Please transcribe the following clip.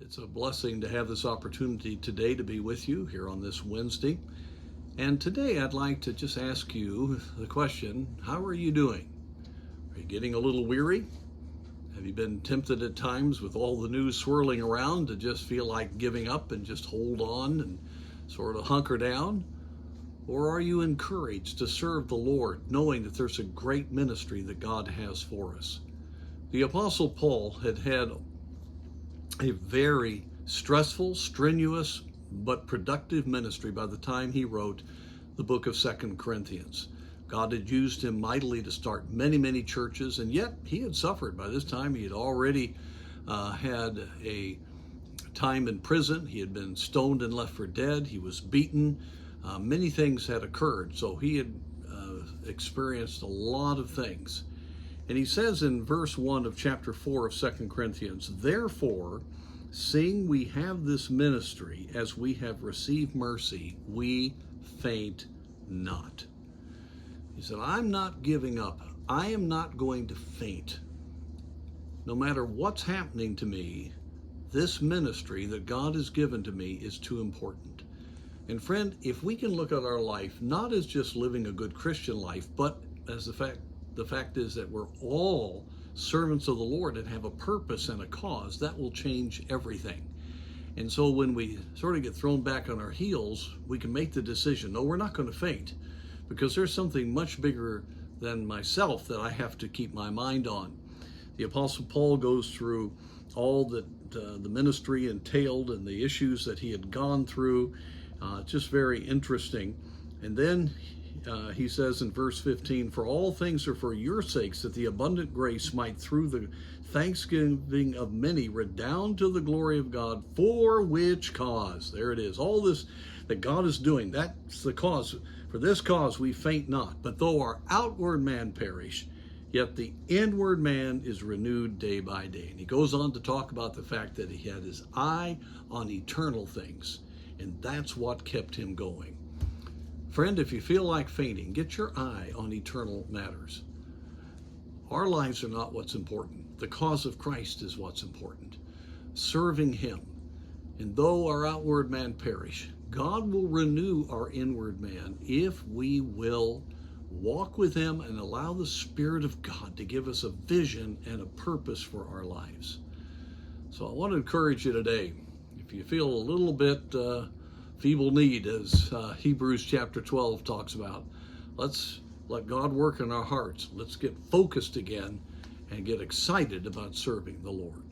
It's a blessing to have this opportunity today to be with you here on this Wednesday. And today I'd like to just ask you the question, how are you doing? Are you getting a little weary? Have you been tempted at times with all the news swirling around to just feel like giving up and just hold on and sort of hunker down? Or are you encouraged to serve the Lord, knowing that there's a great ministry that God has for us? The Apostle Paul had a very stressful, strenuous, but productive ministry by the time he wrote the book of 2 Corinthians. God had used him mightily to start many, many churches, and yet he had suffered. By this time, he had already had a time in prison. He had been stoned and left for dead. He was beaten. Many things had occurred, so he had experienced a lot of things. And he says in verse 1 of chapter 4 of 2 Corinthians, "Therefore, seeing we have this ministry, as we have received mercy, we faint not." He said, I'm not giving up. I am not going to faint. No matter what's happening to me, this ministry that God has given to me is too important. And friend, if we can look at our life not as just living a good Christian life, but as the fact is that we're all servants of the Lord and have a purpose and a cause, that will change everything. And so when we sort of get thrown back on our heels, we can make the decision, no, we're not going to faint, because there's something much bigger than myself that I have to keep my mind on. The Apostle Paul goes through all that the ministry entailed and the issues that he had gone through. Just very interesting. And then he says in verse 15, "For all things are for your sakes, that the abundant grace might through the thanksgiving of many redound to the glory of God, for which cause," there it is, all this that God is doing, that's the cause. "For this cause we faint not, but though our outward man perish, yet the inward man is renewed day by day." And he goes on to talk about the fact that he had his eye on eternal things, and that's what kept him going. Friend, if you feel like fainting, get your eye on eternal matters. Our lives are not what's important. The cause of Christ is what's important. Serving him. And though our outward man perish, God will renew our inward man if we will walk with him and allow the Spirit of God to give us a vision and a purpose for our lives. So I want to encourage you today, if you feel a little bit feeble need, as Hebrews chapter 12 talks about, let's let God work in our hearts. Let's get focused again and get excited about serving the Lord.